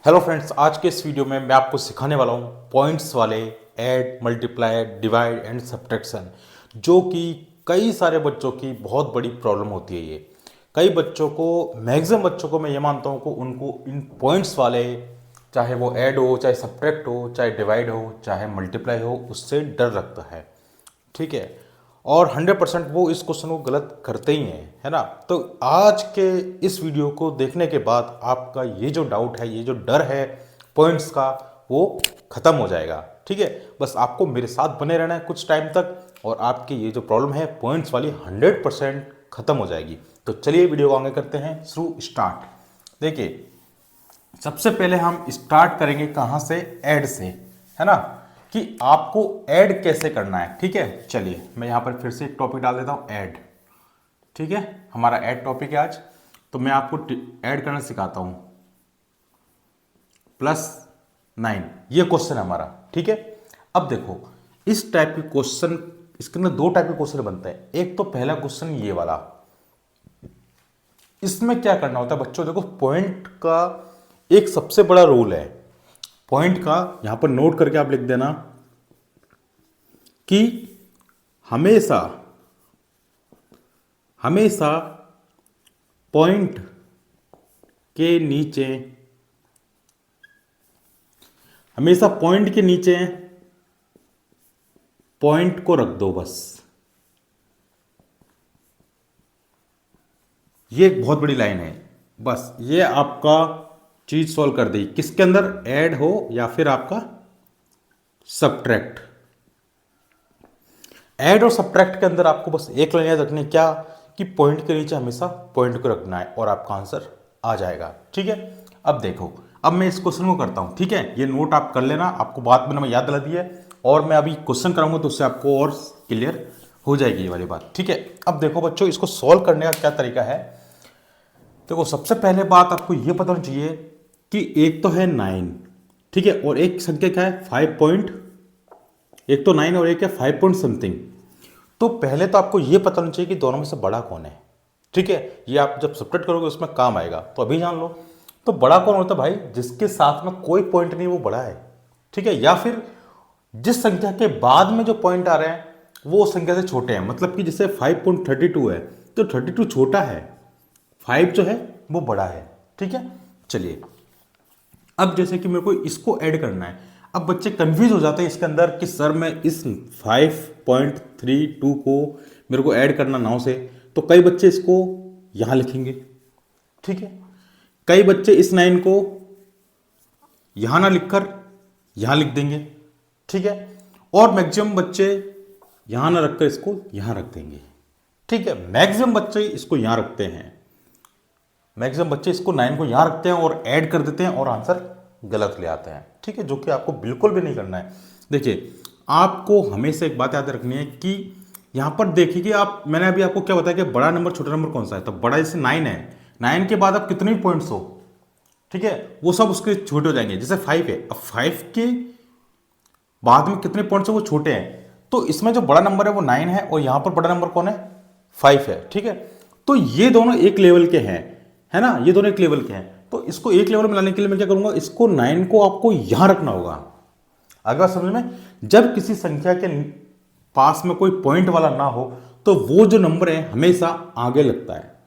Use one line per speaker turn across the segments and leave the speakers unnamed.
Hello friends, आज के इस वीडियो में मैं आपको सिखाने वाला हूँ पॉइंट्स वाले add, multiply, divide and subtraction, जो कि कई सारे बच्चों की बहुत बड़ी प्रॉब्लम होती है। ये कई बच्चों को, मैक्सिमम बच्चों को मैं ये मानता हूँ कि उनको इन पॉइंट्स वाले, चाहे वो ऐड हो, चाहे सब्ट्रैक्ट हो, चाहे डिवाइड हो, चाहे मल्टीप्लाई हो, उससे डर लगता है। ठीक है। और 100% वो इस क्वेश्चन को गलत करते ही हैं, है ना। तो आज के इस वीडियो को देखने के बाद आपका ये जो डाउट है, ये जो डर है पॉइंट्स का, वो खत्म हो जाएगा। ठीक है। बस आपको मेरे साथ बने रहना है कुछ टाइम तक, और आपकी ये जो प्रॉब्लम है पॉइंट्स वाली 100% खत्म हो जाएगी। तो चलिए वीडियो को आगे करते हैं, शुरू स्टार्ट। देखिए, सबसे पहले हम स्टार्ट करेंगे कहाँ से? ऐड से, है ना, कि आपको ऐड कैसे करना है। ठीक है। चलिए मैं यहाँ पर फिर से एक टॉपिक डाल देता हूँ, ऐड। ठीक है, हमारा ऐड टॉपिक है आज। तो मैं आपको ऐड करना सिखाता हूँ। +9 ये क्वेश्चन है हमारा। ठीक है। अब देखो, इस टाइप के क्वेश्चन, इसके अंदर दो टाइप के क्वेश्चन बनते हैं। एक तो पहला क्वेश्चन ये वाला, इसमें क्या करना होता है बच्चों, देखो पॉइंट का एक सबसे बड़ा रोल है। पॉइंट का यहां पर नोट करके आप लिख देना कि हमेशा हमेशा पॉइंट के नीचे, हमेशा पॉइंट के नीचे पॉइंट को रख दो बस। ये एक बहुत बड़ी लाइन है। बस ये आपका चीज सॉल्व कर दी, किसके अंदर? ऐड हो या फिर आपका सब्ट्रैक्ट। ऐड और सब्ट्रैक्ट के अंदर आपको बस एक लाइन याद रखनी है, क्या? कि पॉइंट के नीचे हमेशा पॉइंट को रखना है और आपका आंसर आ जाएगा। ठीक है। अब देखो, अब मैं इस क्वेश्चन को करता हूं। ठीक है, ये नोट आप कर लेना, आपको बात मैंने याद दिला दी है, और मैं अभी क्वेश्चन कराऊंगा तो उससे आपको और क्लियर हो जाएगी ये वाली बात। ठीक है। अब देखो बच्चों, इसको सॉल्व करने का क्या तरीका है। देखो, सबसे पहले बात आपको ये पता होनी चाहिए कि एक तो है 9, ठीक है, और एक संख्या क्या है? 5 पॉइंट, एक तो 9 और एक है 5 पॉइंट समथिंग। तो पहले तो आपको ये पता होना चाहिए कि दोनों में से बड़ा कौन है। ठीक है, ये आप जब सब्ट्रैक्ट करोगे उसमें काम आएगा, तो अभी जान लो। तो बड़ा कौन होता है भाई? जिसके साथ में कोई पॉइंट नहीं, वो बड़ा है। ठीक है। या फिर जिस संख्या के बाद में जो पॉइंट आ रहे हैं वो उस संख्या से छोटे हैं। मतलब कि जैसे 5.32 है तो 32 छोटा है, 5 जो है वो बड़ा है। ठीक है। चलिए, अब जैसे कि मेरे को इसको ऐड करना है। अब बच्चे कंफ्यूज हो जाते हैं इसके अंदर कि सर मैं इस 5.32 को मेरे को ऐड करना 9 से, तो कई बच्चे इसको यहां लिखेंगे। ठीक है। कई बच्चे इस 9 को यहां ना लिखकर यहां लिख देंगे। ठीक है। और मैक्सिमम बच्चे यहां ना रखकर इसको यहां रख देंगे। ठीक है। मैक्सिमम बच्चे इसको यहां रखते हैं, मैक्सिमम बच्चे इसको 9 को यहां रखते हैं और ऐड कर देते हैं और आंसर गलत ले आते हैं। ठीक है, जो कि आपको बिल्कुल भी नहीं करना है। देखिए, आपको हमेशा एक बात याद रखनी है कि यहां पर देखिए कि आप, मैंने अभी आपको क्या बताया कि बड़ा नंबर छोटा नंबर कौन सा है। तो बड़ा जैसे 9 है, 9 के बाद आप कितने भी पॉइंट्स हो, ठीक है, वो सब उसके छोटे हो जाएंगे। जैसे 5 है, अब 5 के बाद में कितने पॉइंट्स है वो छोटे हैं। तो इसमें जो बड़ा नंबर है वो 9 है, और यहां पर बड़ा नंबर कौन है? 5 है। ठीक है। तो ये दोनों एक लेवल के हैं, है ना, ये दोनों एक लेवल के हैं। तो इसको एक लेवल में लाने के लिए मैं क्या करूंगा, इसको 9 को आपको यहां रखना होगा। अगर समझ में, जब किसी संख्या के पास में कोई पॉइंट वाला ना हो तो वो जो नंबर है हमेशा आगे लगता है।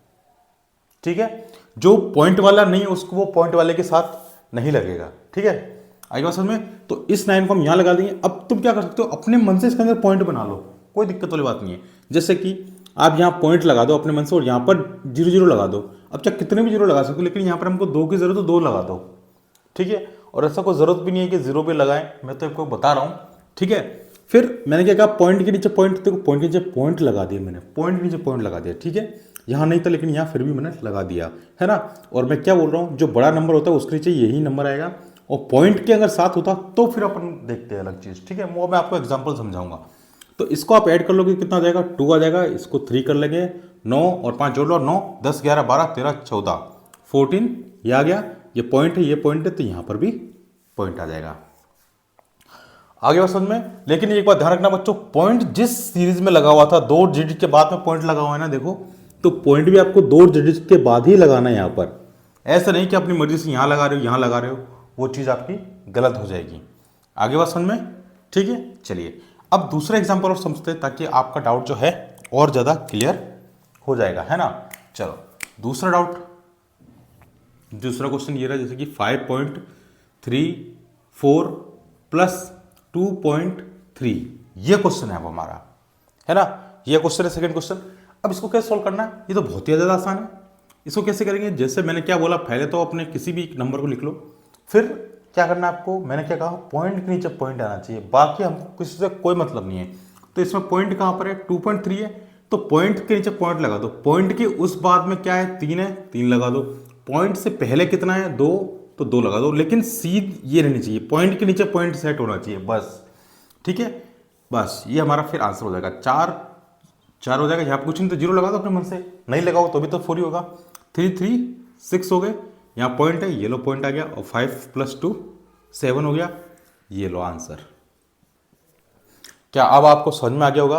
ठीक है। जो पॉइंट वाला नहीं है उसको वो पॉइंट वाले के साथ नहीं लगेगा। ठीक है, आई बात समझ में? तो इस 9 को हम यहां लगा देंगे। अब तुम क्या कर सकते हो, अपने मन से इसके अंदर पॉइंट बना लो, कोई दिक्कत वाली बात नहीं है। जैसे कि आप यहाँ पॉइंट लगा दो अपने मन से और यहाँ पर 0 0 लगा दो। अब चाहे कितने भी 0 लगा सकते हो, लेकिन यहाँ पर हमको 2 की जरूरत है तो 2 लगा दो। ठीक है। और ऐसा कोई जरूरत भी नहीं है कि 0 पे लगाएं, मैं तो आपको बता रहा हूँ। ठीक है। फिर मैंने क्या कहा, पॉइंट के नीचे पॉइंट, देखो पॉइंट के नीचे पॉइंट लगा दिया मैंने, पॉइंट के नीचे पॉइंट लगा दिया। ठीक है, यहाँ नहीं था लेकिन यहाँ फिर भी मैंने लगा दिया, है ना। और मैं क्या बोल रहा हूँ, जो बड़ा नंबर होता है उसके नीचे यही नंबर आएगा, और पॉइंट के अगर साथ होता तो फिर अपन देखते हैं अलग चीज़। ठीक है, वो मैं आपको एग्जाम्पल समझाऊंगा। तो इसको आप ऐड कर लोगे, कितना आ जाएगा? 2 आ जाएगा। इसको 3 कर लेंगे, 9 और 5 जोड़ लो, 9 10 11 12 13 14 14, ये आ गया। ये पॉइंट है, ये पॉइंट है, तो यहाँ पर भी पॉइंट आ जाएगा। आगे बात समझ में? लेकिन एक बात ध्यान रखना बच्चों, पॉइंट जिस सीरीज में लगा हुआ था, 2 डिजिट के बाद में पॉइंट लगा हुआ है ना, देखो, तो पॉइंट भी आपको 2 डिजिट के बाद ही लगाना है यहाँ पर। ऐसा नहीं कि अपनी मर्जी से यहाँ लगा रहे हो यहाँ लगा रहे हो, वो चीज़ आपकी गलत हो जाएगी। आगे बात समझ में? ठीक है, चलिए अब दूसरा एग्जाम्पल और समझते हैं ताकि आपका डाउट जो है और ज़्यादा क्लियर हो जाएगा, है ना। चलो दूसरा डाउट, दूसरा क्वेश्चन ये रहा जैसे कि 5.34 प्लस 2.3, ये क्वेश्चन है वो हमारा, है ना। ये क्वेश्चन है सेकंड क्वेश्चन। अब इसको कैसे सॉल्व करना है, ये तो बहुत ही ज़्यादा आसान है। इसको कैसे करेंगे, जैसे मैंने क्या बोला, पहले तो अपने किसी भी नंबर को लिख लो, फिर क्या करना है आपको, मैंने क्या कहा, पॉइंट के नीचे पॉइंट आना चाहिए, बाकी हमको किसी से कोई मतलब नहीं है। तो इसमें पॉइंट कहाँ पर है, 2.3 है, तो पॉइंट के नीचे पॉइंट लगा दो। पॉइंट के उस बाद में क्या है, 3 है, 3 लगा दो। पॉइंट से पहले कितना है, 2, तो 2 लगा दो। लेकिन सीध ये रहनी चाहिए, पॉइंट के नीचे पॉइंट सेट होना चाहिए बस, ठीक है। बस ये हमारा फिर आंसर हो जाएगा, 4 हो जाएगा। यहाँ पर कुछ नहीं तो 0 लगा दो अपने मन से, नहीं लगाओ तो भी तो 4 ही होगा। 3 3 6 हो गए, यहाँ पॉइंट है, ये लो पॉइंट आ गया, और 5 + 2 7 हो गया, ये लो आंसर। क्या अब आपको समझ में आ गया होगा,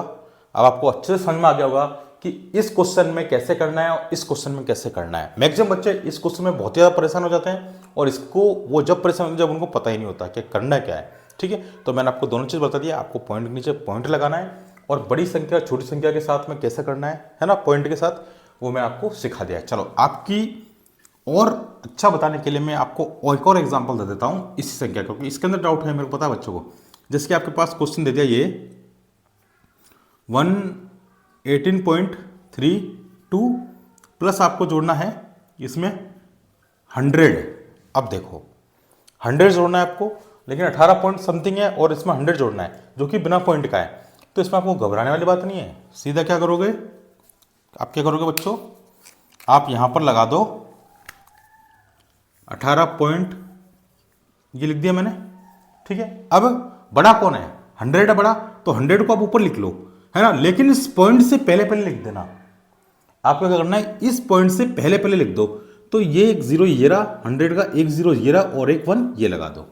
अब आपको अच्छे से समझ में आ गया होगा कि इस क्वेश्चन में कैसे करना है और इस क्वेश्चन में कैसे करना है। मैक्सिमम बच्चे इस क्वेश्चन में बहुत ज़्यादा परेशान हो जाते हैं, और इसको वो जब परेशान होते हैं जब उनको पता ही नहीं होता कि करना क्या है, ठीक है। तो मैंने आपको दोनों चीज़ बता दिया, आपको पॉइंट के नीचे पॉइंट लगाना है, और बड़ी संख्या छोटी संख्या के साथ में कैसे करना है ना, पॉइंट के साथ, वो मैं आपको सिखा दिया। चलो आपकी और अच्छा बताने के लिए मैं आपको एक और एग्जांपल दे देता हूँ इसी संख्या, क्योंकि इसके अंदर डाउट है मेरे को पता है बच्चों को। जैसे कि आपके पास क्वेश्चन दे दिया ये 118.32 प्लस आपको जोड़ना है इसमें 100। अब देखो 100 जोड़ना है आपको, लेकिन 18 पॉइंट समथिंग है और इसमें 100 जोड़ना है जो कि बिना पॉइंट का है। तो इसमें आपको घबराने वाली बात नहीं है, सीधा क्या करोगे, आप क्या करोगे बच्चों, आप यहां पर लगा दो 18 पॉइंट, ये लिख दिया मैंने, ठीक है। अब बड़ा कौन है, 100 है बड़ा, तो 100 को आप ऊपर लिख लो, है ना, लेकिन इस पॉइंट से पहले पहले लिख देना। आपको क्या करना है, इस पॉइंट से पहले पहले लिख दो। तो ये एक 0 ये रहा, 100 का एक 0 ये रहा, और एक 1 ये लगा दो।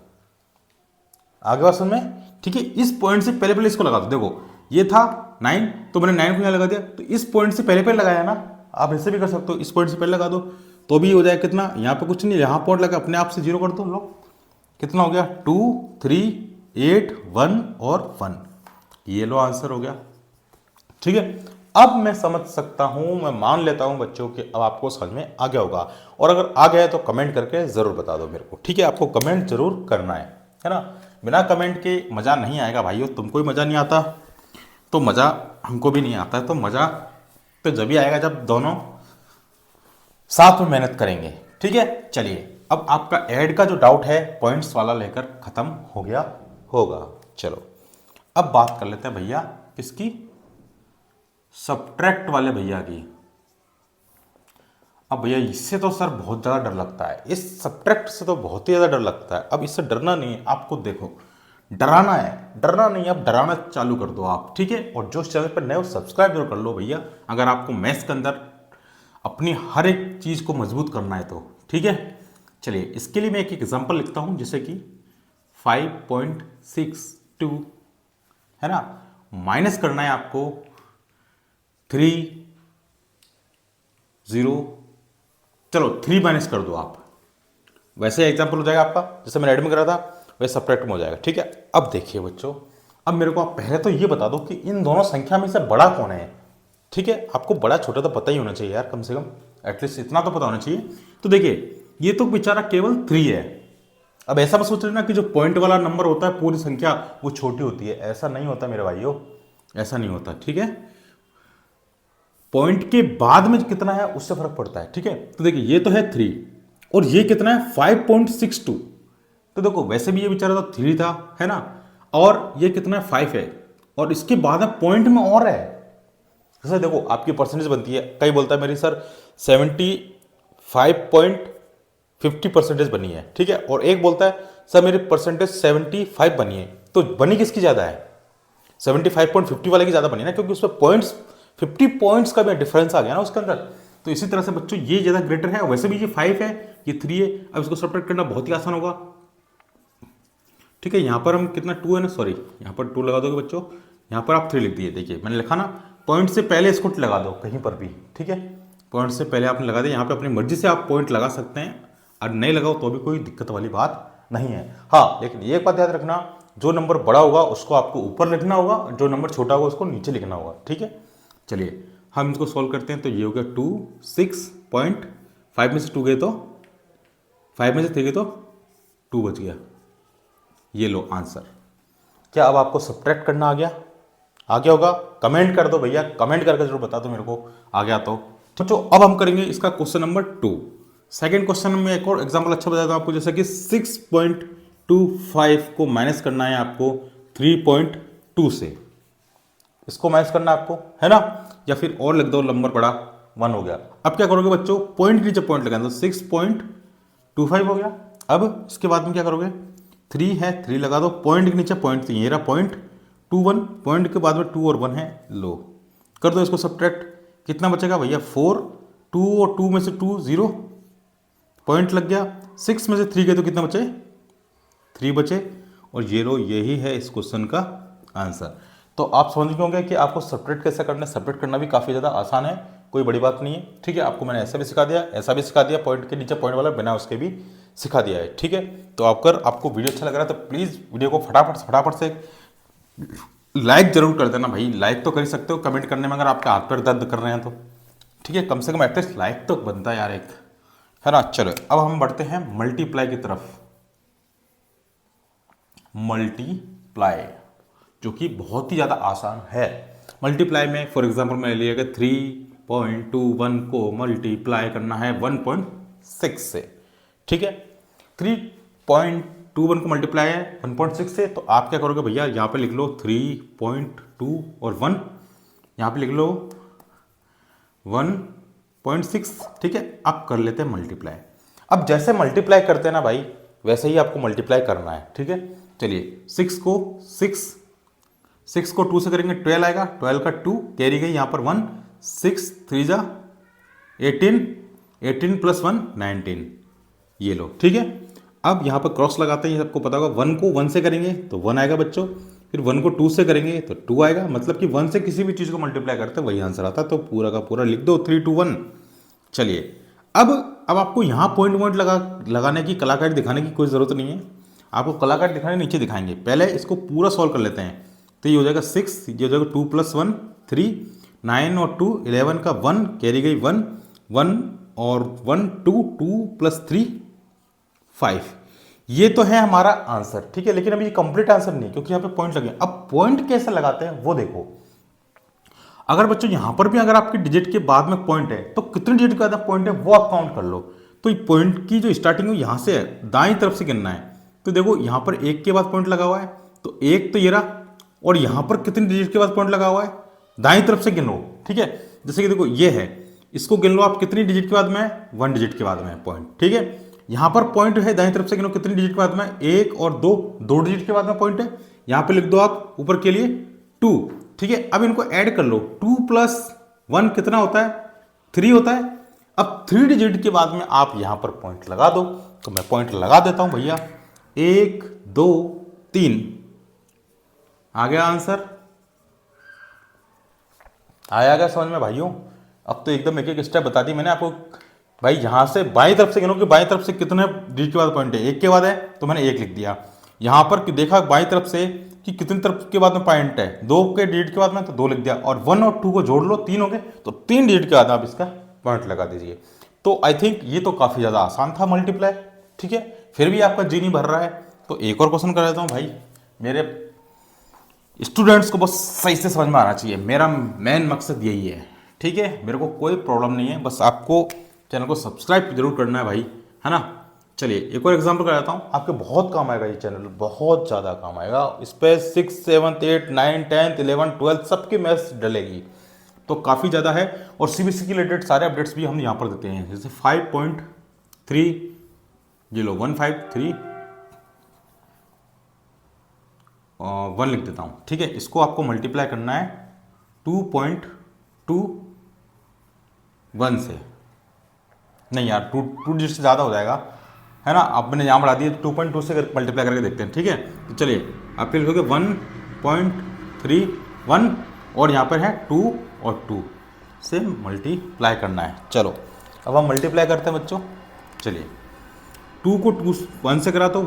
आगे बात समझ में, ठीक है। इस पॉइंट से पहले पहले इसको लगा दो। देखो ये था 9, तो मैंने 9 को यहाँ लगा दिया, तो इस पॉइंट से पहले पहले लगाया ना। आप ऐसे भी कर सकते हो, इस पॉइंट से पहले लगा दो तो भी हो जाए कितना, यहाँ पे कुछ नहीं, यहाँ पॉइंट लगा अपने आप से 0 कर दो, लो कितना हो गया, 2 3 8 1 और 1, ये लो आंसर हो गया, ठीक है। अब मैं समझ सकता हूं, मैं मान लेता हूं बच्चों कि अब आपको समझ में आ गया होगा, और अगर आ गया है तो कमेंट करके जरूर बता दो मेरे को, ठीक है। आपको कमेंट जरूर करना है ना, बिना कमेंट के मज़ा नहीं आएगा भाइयों। तुमको ही मज़ा नहीं आता तो मज़ा हमको भी नहीं आता है। तो मज़ा तो जब भी आएगा जब दोनों साथ में मेहनत करेंगे, ठीक है। चलिए अब आपका ऐड का जो डाउट है पॉइंट्स वाला लेकर ख़त्म हो गया होगा। चलो अब बात कर लेते हैं भैया इसकी सब्ट्रैक्ट वाले भैया की। अब भैया इससे तो सर बहुत ज़्यादा डर लगता है, इस सब्ट्रैक्ट से तो बहुत ही ज़्यादा डर लगता है। अब इससे डरना नहीं है आपको, देखो डराना है, डरना नहीं है। अब डराना चालू कर दो आप, ठीक है। और जो चैनल पर नए हो सब्सक्राइब जरूर कर लो भैया, अगर आपको मैथ्स के अंदर अपनी हर एक चीज़ को मजबूत करना है तो, ठीक है। चलिए इसके लिए मैं एक एग्जांपल लिखता हूं, जैसे कि 5.62 है ना, माइनस करना है आपको 3 0, चलो 3 माइनस कर दो आप, वैसे एग्जांपल हो जाएगा आपका, जैसे मैंने ऐड में करा था वैसे सब्ट्रैक्ट में हो जाएगा, ठीक है। अब देखिए बच्चों, अब मेरे को आप पहले तो ये बता दो कि इन दोनों संख्या में से बड़ा कौन है, ठीक है। आपको बड़ा छोटा तो पता ही होना चाहिए यार, कम से कम एटलीस्ट इतना तो पता होना चाहिए। तो देखिए ये तो बेचारा केवल 3 है। अब ऐसा मत सोच लेना कि जो पॉइंट वाला नंबर होता है पूरी संख्या वो छोटी होती है, ऐसा नहीं होता मेरे भाइयों, ऐसा नहीं होता, ठीक है। पॉइंट के बाद में कितना है उससे फर्क पड़ता है, ठीक है। तो देखिए ये तो है 3 और ये कितना है 5.62, तो देखो वैसे भी ये बेचारा तो 3 था, है ना, और ये कितना है 5 है, और इसके बाद में पॉइंट में और है। जैसे देखो आपकी परसेंटेज बनती है, कई बोलता है मेरी सर 75.50% बनी है, ठीक है, और एक बोलता है सर मेरी परसेंटेज 75 बनी है। तो बनी किसकी ज़्यादा है, 75.50 वाले की ज़्यादा बनी ना, क्योंकि उसमें पॉइंट्स 50 पॉइंट्स का भी डिफरेंस आ गया ना उसके अंदर। तो इसी तरह से बच्चों ये ज़्यादा ग्रेटर है, वैसे भी ये 5 है ये 3 है। अब इसको सब्ट्रैक्ट करना बहुत ही आसान होगा, ठीक है। यहाँ पर हम कितना 2 है ना, सॉरी यहाँ पर 2 लगा दोगे बच्चों, यहाँ पर आप 3 लिख दिए। देखिए मैंने लिखा ना, पॉइंट से पहले इसको लगा दो कहीं पर भी, ठीक है। पॉइंट से पहले आपने लगा दिया, यहाँ पे अपनी मर्जी से आप पॉइंट लगा सकते हैं, और नहीं लगाओ तो भी कोई दिक्कत वाली बात नहीं है। हाँ, लेकिन ये एक बात याद रखना, जो नंबर बड़ा होगा उसको आपको ऊपर लिखना होगा, और जो नंबर छोटा होगा उसको नीचे लिखना होगा। ठीक है, चलिए हम इसको सॉल्व करते हैं। तो ये हो गया 2, 6.5 में से 2 गए तो 5 में से 3 गए तो 2 बच गया। ये लो आंसर। क्या अब आपको सब्ट्रैक्ट करना आ गया? आ गया होगा? कमेंट कर दो भैया, कमेंट करके जरूर बता दो मेरे को आ गया तो। तो अब हम करेंगे इसका क्वेश्चन नंबर 2। सेकेंड क्वेश्चन में एक और एग्जाम्पल अच्छा बताया था आपको, जैसे कि 6.25 को माइनस करना है आपको 3.2 से। इसको माइनस करना है आपको, है ना? या फिर और लिख दो, नंबर बड़ा 1 हो गया। अब क्या करोगे बच्चों, पॉइंट के नीचे पॉइंट लगाना, तो 6.25 हो गया। अब इसके बाद में क्या करोगे, 3 है, 3 लगा दो, पॉइंट के नीचे पॉइंट, ये रहा पॉइंट 21, पॉइंट के बाद में 2 और 1 है, लो कर दो इसको सब्ट्रैक्ट। कितना बचेगा भैया, 4, 2 और 2 में से 2 0, पॉइंट लग गया। 6 में से 3 गए तो कितना बचे, 3 बचे। और ये लो, यही है इस क्वेश्चन का आंसर। तो आप समझ गए होंगे कि आपको सब्ट्रैक्ट कैसे करना है। सब्ट्रैक्ट करना भी काफ़ी ज़्यादा आसान है, कोई बड़ी बात नहीं है। ठीक है, आपको मैंने ऐसा भी सिखा दिया, ऐसा भी सिखा दिया, पॉइंट के नीचे पॉइंट वाला बिना उसके भी सिखा दिया है। ठीक है, तो आपको वीडियो अच्छा लग रहा है तो प्लीज़ वीडियो को फटाफट से लाइक जरूर कर देना भाई। लाइक तो कर ही सकते हो, कमेंट करने में अगर आपके हाथ पैर दर्द कर रहे हैं तो ठीक है, कम से कम एटलीस्ट लाइक तो बनता है यार एक, है ना। चलो अब हम बढ़ते हैं मल्टीप्लाई की तरफ। मल्टीप्लाई जो कि बहुत ही ज़्यादा आसान है। मल्टीप्लाई में फॉर एग्जांपल मैं लिया कि 3.21 को मल्टीप्लाई करना है 1.6 से। ठीक है, 3.21 को मल्टीप्लाई है 1.6 से, तो आप क्या करोगे भैया, यहाँ पे लिख लो 3.2 और 1, यहाँ पे लिख लो 1.6। ठीक है, अब कर लेते हैं मल्टीप्लाई। अब जैसे मल्टीप्लाई करते हैं ना भाई, वैसे ही आपको मल्टीप्लाई करना है। ठीक है, चलिए 6 को 2 से करेंगे 12 आएगा, 12 का 2 कैरी गई यहाँ पर 1, 6 3 जा 18, 18 प्लस 1 19, ये लो। ठीक है, अब यहाँ पर क्रॉस लगाते हैं, सबको पता होगा। 1 को 1 से करेंगे तो 1 आएगा बच्चों, फिर 1 को 2 से करेंगे तो 2 आएगा, मतलब कि 1 से किसी भी चीज़ को मल्टीप्लाई करते हैं वही आंसर आता है। तो पूरा का पूरा लिख दो 3 2 1। चलिए अब आपको यहाँ पॉइंट लगाने की, कलाकारी दिखाने की कोई ज़रूरत नहीं है। आपको कलाकारी दिखाने नीचे दिखाएंगे, पहले इसको पूरा सॉल्व कर लेते हैं। तो ये हो जाएगा 6, ये हो जाएगा 2 + 1 3, 9 और 2 11 का 1 कैरी गई 1 1 और 1 2 2 + 3 5। ये तो है हमारा आंसर। ठीक है, लेकिन अभी ये कंप्लीट आंसर नहीं, क्योंकि यहाँ पे पॉइंट लगे। अब पॉइंट कैसे लगाते हैं वो देखो। अगर बच्चों यहाँ पर भी अगर आपके डिजिट के बाद में पॉइंट है, तो कितने डिजिट के बाद पॉइंट है वो आप काउंट कर लो। तो पॉइंट की जो स्टार्टिंग है यहाँ से है, दाईं तरफ से गिनना है। तो देखो यहाँ पर 1 के बाद पॉइंट लगा हुआ है, तो 1 तो ये रहा, और यहाँ पर कितने डिजिट के बाद पॉइंट लगा हुआ है, दाईं तरफ से गिनो। ठीक है, जैसे कि देखो ये है, इसको गिन लो आप, कितनी डिजिट के बाद में, 1 डिजिट के बाद में पॉइंट। ठीक है, यहाँ पर पॉइंट है, दाईं तरफ से गिनो कितनी डिजिट के बाद में, 1 और 2 डिजिट के बाद में पॉइंट है। यहाँ पे लिख दो आप ऊपर के लिए 2। ठीक है, अब इनको ऐड कर लो, 2 + 1 कितना होता है, 3 होता है। अब 3 डिजिट के बाद में आप यहाँ पर पॉइंट लगा दो। तो मैं पॉइंट लगा देता हूँ भैया, 1 2 3, आ गया आंसर। आया गया समझ में भाइयों? अब तो एकदम एक एक स्टेप बता दी मैंने आपको भाई। यहाँ से बाईं तरफ से गिनो कि बाईं तरफ से कितने डिजिट के बाद पॉइंट है, 1 के बाद है तो मैंने 1 लिख दिया। यहाँ पर देखा बाईं तरफ से कि कितनी तरफ के बाद में पॉइंट है, 2 के डिजिट के बाद में, तो 2 लिख दिया। और 1 और 2 को जोड़ लो, 3 हो गए, तो 3 डिजिट के बाद आप इसका पॉइंट लगा दीजिए। तो आई थिंक ये तो काफ़ी ज़्यादा आसान था मल्टीप्लाई। ठीक है, फिर भी आपका जी नहीं भर रहा है तो एक और क्वेश्चन कर देता हूँ भाई। मेरे स्टूडेंट्स को बस सही से समझ में आना चाहिए, मेरा मेन मकसद यही है। ठीक है, मेरे को कोई प्रॉब्लम नहीं है, बस आपको चैनल को सब्सक्राइब जरूर करना है भाई, है ना। चलिए एक और एग्जांपल कराता हूँ, आपके बहुत काम आएगा ये चैनल, बहुत ज़्यादा काम आएगा इस पर। 6 7 8 9 10 11 12 सबकी मैथ्स डलेगी, तो काफ़ी ज़्यादा है। और सीबीएसई के रिलेटेड सारे अपडेट्स भी हम यहाँ पर देते हैं, जैसे 5.3, ये लो 153 1 लिख देता हूँ। ठीक है, इसको आपको मल्टीप्लाई करना है 2.21 से। नहीं यार, 2 डिजिट से ज़्यादा हो जाएगा, है ना। अब मैंने यहाँ बढ़ा दिया, 2.2 से मल्टीप्लाई करके देखते हैं। ठीक है, तो चलिए आप फिर लिखोगे 1.31 और यहाँ पर है 2 और 2 से मल्टीप्लाई करना है। चलो अब हम मल्टीप्लाई करते हैं बच्चों। चलिए 2 को 1 से करा तो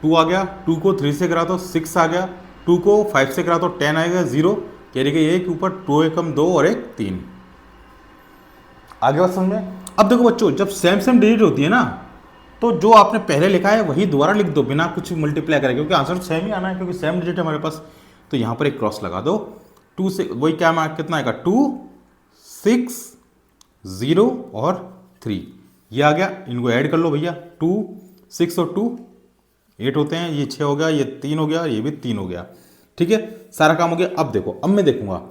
2 आ गया, 2 को 3 से करा तो 6 आ गया, 2 को 5 से करा तो 10 आएगा, 0 कैरी गई 1 ऊपर, 2 एकम 2 और 1 3। आगे बात समझ में। अब देखो बच्चों, जब सेम सेम डिजिट होती है ना, तो जो आपने पहले लिखा है वही दोबारा लिख दो बिना कुछ मल्टीप्लाई करें, क्योंकि आंसर सेम ही आना है, क्योंकि सेम डिजिट है हमारे पास। तो यहाँ पर एक क्रॉस लगा दो, 2 से वही क्या कितना आएगा, 2 6 0 और 3, ये आ गया। इनको ऐड कर लो भैया, 2 6 और 2 8 होते हैं, ये 6 हो गया, ये 3 हो गया, ये भी 3 हो गया। ठीक है, सारा काम हो गया। अब देखो, अब मैं देखूंगा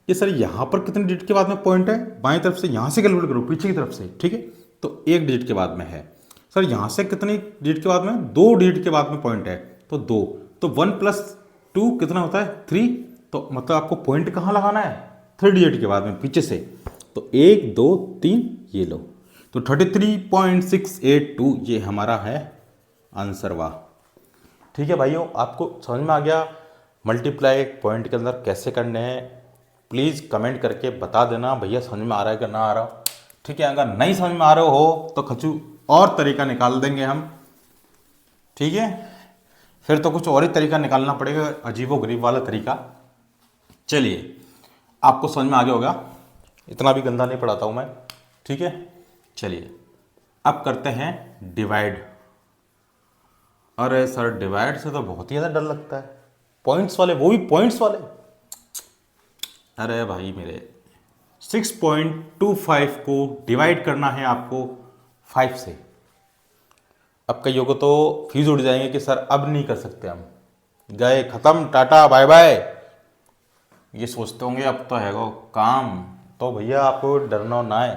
कि सर यहाँ पर कितने डिजिट के बाद में पॉइंट है, बाएं तरफ से यहाँ से कैलकुलेट करो पीछे की तरफ से। ठीक है, तो 1 डिजिट के बाद में है। सर यहाँ से कितने डिजिट के बाद में, 2 डिजिट के बाद में पॉइंट है, तो 2, तो 1 + 2 कितना होता है 3। तो मतलब आपको पॉइंट कहाँ लगाना है, 3 डिजिट के बाद में पीछे से। तो 1 2 3 ये लो, तो 33.682 ये हमारा है आंसर। वाह, ठीक है भाइयों, आपको समझ में आ गया मल्टीप्लाई पॉइंट के अंदर कैसे करने हैं। प्लीज़ कमेंट करके बता देना भैया समझ में आ रहा है कि ना आ रहा। ठीक है, अगर नहीं समझ में आ रहे हो तो खचू और तरीका निकाल देंगे हम। ठीक है, फिर तो कुछ और ही तरीका निकालना पड़ेगा, अजीबो-गरीब वाला तरीका। चलिए, आपको समझ में आ गया होगा, इतना भी गंदा नहीं पढ़ाता हूँ मैं। ठीक है, चलिए अब करते हैं डिवाइड। अरे सर, डिवाइड से तो बहुत ही ज़्यादा डर लगता है, पॉइंट्स वाले, वो भी पॉइंट्स वाले। अरे भाई मेरे, 6.25 को डिवाइड करना है आपको 5 से। अब कईयों को तो फ्यूज उड़ जाएंगे कि सर अब नहीं कर सकते, हम गए, खत्म, टाटा बाय बाय, ये सोचते होंगे अब तो है वो काम। तो भैया आपको डरना ना है,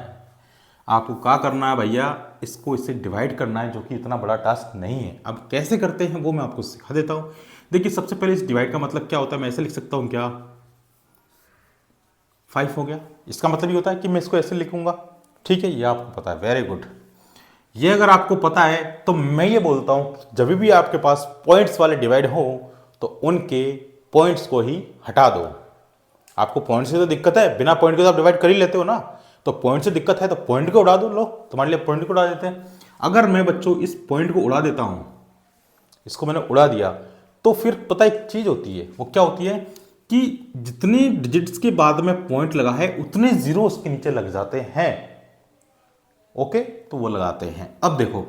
आपको क्या करना है भैया, इसको इससे डिवाइड करना है, जो कि इतना बड़ा टास्क नहीं है। अब कैसे करते हैं वो मैं आपको सिखा देता हूँ। देखिए, सबसे पहले इस डिवाइड का मतलब क्या होता है, मैं ऐसे लिख सकता हूँ क्या, 5 हो गया। इसका मतलब ये होता है कि मैं इसको ऐसे लिखूंगा। ठीक है, ये आपको पता है, वेरी गुड। ये अगर आपको पता है तो मैं ये बोलता हूं जब भी आपके पास पॉइंट्स वाले डिवाइड हो तो उनके पॉइंट्स को ही हटा दो। आपको पॉइंट से तो दिक्कत है, बिना पॉइंट के तो आप डिवाइड कर ही लेते हो ना, तो पॉइंट से दिक्कत है तो पॉइंट को उड़ा दो। लो, तुम्हारे लिए पॉइंट को उड़ा देते हैं। अगर मैं बच्चों इस पॉइंट को उड़ा देता हूं, इसको मैंने उड़ा दिया, तो फिर पता एक चीज होती है, वो क्या होती है कि जितनी डिजिट्स के बाद में पॉइंट लगा है उतने जीरो उसके नीचे लग जाते हैं। ओके, तो वो लगाते हैं। अब देखो,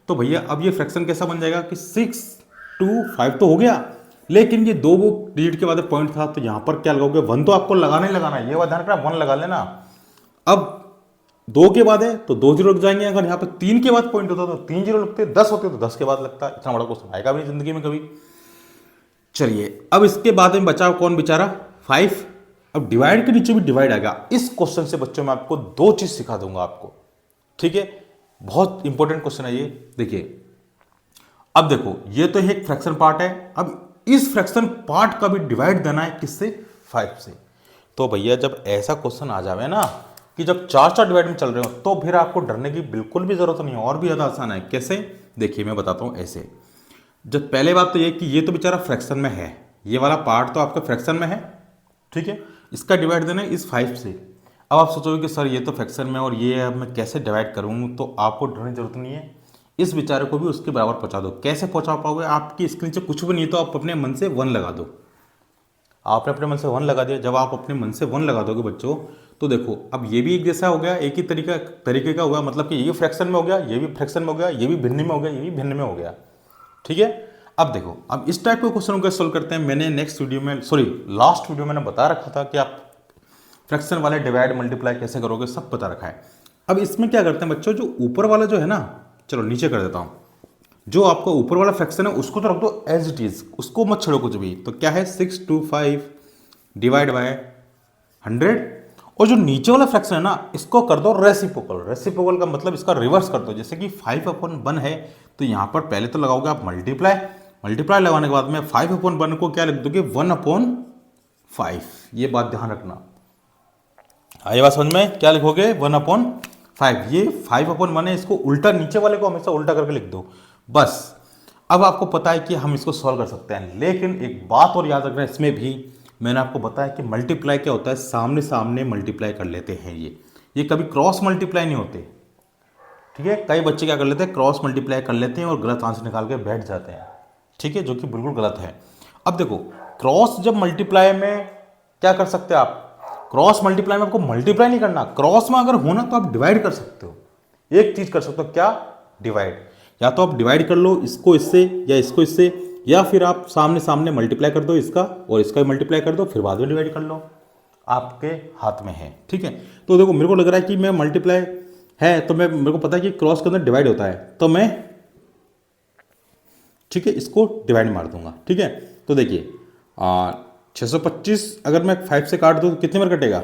तो भैया अब ये फ्रैक्शन कैसा बन जाएगा कि 6 2 5 तो हो गया, लेकिन ये 2 डिजिट के बाद पॉइंट था, तो यहां पर क्या लगाओगे, 1 तो आपको लगाना ही लगाना है, ये बात ध्यान रखना, 1 लगा लेना। अब 2 के बाद है तो 2 जीरो लग जाएंगे। अगर यहाँ पे 3 के बाद पॉइंट होता तो 3 जीरो लगते, 10 होते तो 10 के बाद लगता। इतना बड़ा क्वेश्चन आएगा भी जिंदगी में कभी। चलिए, अब इसके बाद में बचा कौन बेचारा, 5। अब डिवाइड के नीचे भी डिवाइड आएगा। इस क्वेश्चन से बच्चों मैं आपको 2 चीज सिखा दूंगा आपको। ठीक है, बहुत इंपॉर्टेंट क्वेश्चन है ये। देखिए, अब देखो, ये तो एक फ्रैक्शन पार्ट है, अब इस फ्रैक्शन पार्ट का भी डिवाइड देना है किससे, 5 से। तो भैया जब ऐसा क्वेश्चन आ जावे ना कि जब 4 डिवाइड में चल रहे हो, तो फिर आपको डरने की बिल्कुल भी जरूरत नहीं है, और भी ज्यादा आसान है। कैसे, देखिए मैं बताता हूं। ऐसे, जब पहले बात तो ये कि ये तो बेचारा फ्रैक्शन में है, ये वाला पार्ट तो आपका फ्रैक्शन में है। ठीक है, इसका डिवाइड देना है इस 5 से। अब आप सोचोगे कि सर ये तो फ्रैक्शन में और ये अब मैं कैसे डिवाइड करूँ, तो आपको डरने की जरूरत नहीं है, इस बेचारे को भी उसके बराबर पहुंचा दो। कैसे पहुंचा पाओगे, आपकी स्क्रीन से कुछ भी नहीं, तो आप अपने मन से 1 लगा दो। आपने अपने मन से 1 लगा दिया। जब आप अपने मन से 1 लगा दोगे बच्चों, तो देखो अब ये भी एक जैसा हो गया, एक ही तरीके का होगा, मतलब कि ये फ्रैक्शन में हो गया, ये भी फ्रैक्शन में हो गया, ये भी भिन्न में हो गया, ये भी भिन्न में हो गया। ठीक है, अब देखो, अब इस टाइप के क्वेश्चन को सोल्व करते हैं। मैंने नेक्स्ट वीडियो में, लास्ट वीडियो मैंने बता रखा था कि आप फ्रैक्शन वाले डिवाइड मल्टीप्लाई कैसे करोगे, सब बता रखा है। अब इसमें क्या करते हैं बच्चों, जो ऊपर वाला जो है ना, चलो नीचे कर देता हूं, जो आपको ऊपर वाला फ्रैक्शन है उसको तो रख दो एज इट इज, उसको मत छेड़ो कुछ भी। तो क्या है, 625 डिवाइड बाय 100, और जो नीचे वाला फ्रैक्शन है ना, इसको कर दो रेसिप्रोकल। रेसिप्रोकल का मतलब इसका रिवर्स कर दो। जैसे कि 5/1 है, तो यहां पर पहले तो लगाओगे आप मल्टीप्लाई लगाने के बाद में 5/1 को क्या लिख दोगे, 1/5। ये बात ध्यान रखना। ये बात समझ में, क्या लिखोगे, 1/5। ये 5/1 है, इसको उल्टा, नीचे वाले को हमेशा उल्टा करके लिख दो बस। अब आपको पता है कि हम इसको सॉल्व कर सकते हैं, लेकिन एक बात और याद रखना, इसमें भी मैंने आपको बताया कि मल्टीप्लाई क्या होता है, सामने सामने मल्टीप्लाई कर लेते हैं। ये कभी क्रॉस मल्टीप्लाई नहीं होते। ठीक है, कई बच्चे क्या कर लेते हैं, क्रॉस मल्टीप्लाई कर लेते हैं और गलत आंसर निकाल के बैठ जाते हैं। ठीक है, जो कि बिल्कुल गलत है। अब देखो क्रॉस जब मल्टीप्लाई में क्या कर सकते हैं आप, क्रॉस मल्टीप्लाई में आपको मल्टीप्लाई नहीं करना, क्रॉस में अगर होना तो आप डिवाइड कर सकते हो। एक चीज कर सकते हो, क्या, डिवाइड। या तो आप डिवाइड कर लो इसको इससे या इसको इससे, या फिर आप सामने सामने मल्टीप्लाई कर दो इसका और इसका भी मल्टीप्लाई कर दो, फिर बाद में डिवाइड कर लो, आपके हाथ में है। ठीक है, तो देखो मेरे को लग रहा है कि मैं मल्टीप्लाई है तो मेरे को पता है कि क्रॉस के अंदर डिवाइड होता है, तो मैं, ठीक है, इसको डिवाइड मार दूंगा। ठीक है, तो देखिए 625 अगर मैं 5 से काट दूँ तो कितने बार कटेगा,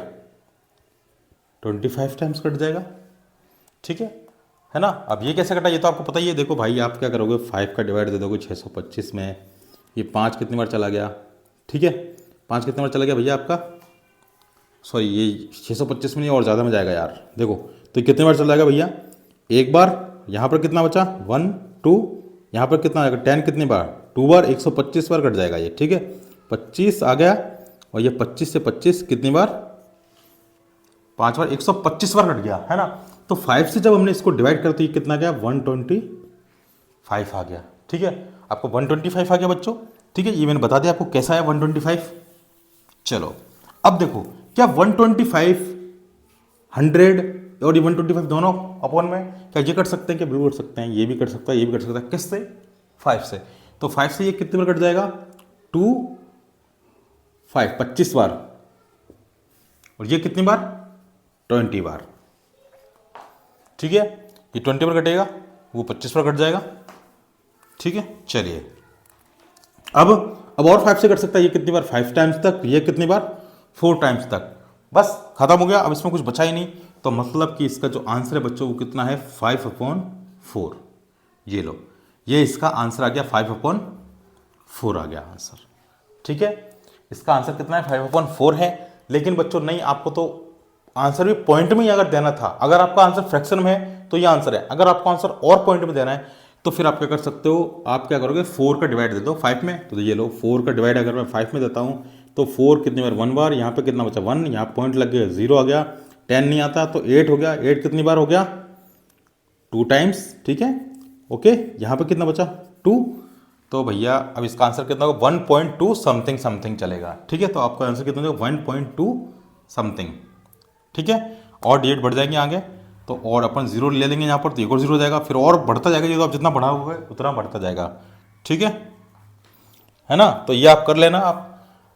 25 टाइम्स कट जाएगा। ठीक है ना। अब ये कैसे कटा ये तो आपको पता ही है। देखो भाई आप क्या करोगे, 5 का डिवाइड दे दोगे 625 में, ये 5 कितनी बार चला गया, ठीक है, 5 कितनी बार चला गया भैया आपका, सॉरी ये 625 में नहीं और ज़्यादा में जाएगा यार। देखो तो ये कितनी बार चला जाएगा भैया, एक बार, यहाँ पर कितना बचा 1 2, यहाँ पर कितना आएगा 10, कितनी बार 2 बार, 125 बार कट जाएगा ये। ठीक है, 25 आ गया और ये 25 से 25 कितनी बार, 5 बार, 125 बार कट गया, है ना। तो 5 से जब हमने इसको डिवाइड कर तो ये कितना गया 125 आ गया। ठीक है, आपको 125 आ गया बच्चों। ठीक है, ये मैंने बता दिया आपको कैसा है 125। चलो अब देखो क्या 125 100 और ये 125 दोनों अपॉन में क्या ये कट सकते हैं, क्या बिल्कुल कट सकते हैं, ये भी कट सकता है ये भी कट सकता है, किससे, 5 से। तो 5 से ये कितनी बार कट जाएगा 2 5 25 बार, और ये कितनी बार 20 बार। ठीक है, ये 20 बार कटेगा, वो 25 बार कट जाएगा। ठीक है, चलिए अब और 5 से कट सकता है, ये कितनी बार 5 टाइम्स तक, ये कितनी बार 4 टाइम्स तक, बस खत्म हो गया। अब इसमें कुछ बचा ही नहीं, तो मतलब कि इसका जो आंसर है बच्चों वो कितना है 5/4। ये लो, ये इसका आंसर आ गया 5/4 आ गया आंसर। ठीक है, इसका आंसर कितना है 5/4 है। लेकिन बच्चों नहीं, आपको तो आंसर भी पॉइंट में ही अगर देना था, अगर आपका आंसर फ्रैक्शन में है तो ये आंसर है, अगर आपको आंसर और पॉइंट में देना है तो फिर आप क्या कर सकते हो, आप क्या करोगे 4 का डिवाइड दे दो 5 में। तो ये लो 4 का डिवाइड अगर मैं 5 में देता हूँ तो 4 कितनी बार 1 बार, यहाँ पे कितना बचा 1, यहाँ पॉइंट लग गया 0 आ गया, 10 नहीं आता तो 8 हो गया, 8 कितनी बार हो गया 2 टाइम्स। ठीक है, ओके, यहाँ पे कितना बचा 2, तो भैया अब इसका आंसर कितना होगा 1.2 समथिंग समथिंग चलेगा। ठीक है, तो आपका आंसर कितना होगा 1.2 समथिंग। ठीक है, और डेट बढ़ जाएंगे आगे तो और अपन 0 ले लेंगे यहाँ पर, तो एक और 0 हो जाएगा, फिर और बढ़ता जाएगा, ये तो आप जितना बढ़ाओगे उतना बढ़ता जाएगा। ठीक है ना। तो ये आप कर लेना। आप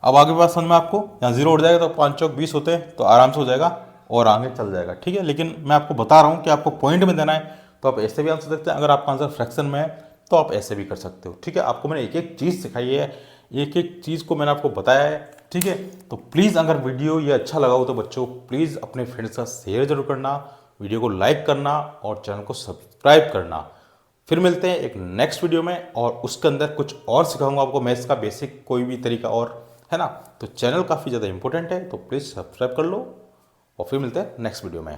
अब आगे बात समझ में आपको, यहाँ 0 उड़ जाएगा तो 5 चौक 20 होते हैं, तो आराम से हो जाएगा और आगे चल जाएगा। ठीक है, लेकिन मैं आपको बता रहा हूँ कि आपको पॉइंट में देना है तो आप ऐसे भी आंसर सकते हैं, अगर आपका आंसर फ्रैक्शन में है तो आप ऐसे भी कर सकते हो। ठीक है, आपको मैंने एक एक चीज़ सिखाई है, एक एक चीज़ को मैंने आपको बताया है। ठीक है, तो प्लीज़ अगर वीडियो ये अच्छा लगा हो तो बच्चों प्लीज़ अपने फ्रेंड्स का शेयर जरूर करना, वीडियो को लाइक करना और चैनल को सब्सक्राइब करना। फिर मिलते हैं एक नेक्स्ट वीडियो में और उसके अंदर कुछ और सिखाऊंगा आपको मैथ्स का बेसिक कोई भी तरीका और, है ना। तो चैनल काफ़ी ज़्यादा इंपॉर्टेंट है, तो प्लीज़ सब्सक्राइब कर लो और फिर मिलते हैं नेक्स्ट वीडियो में।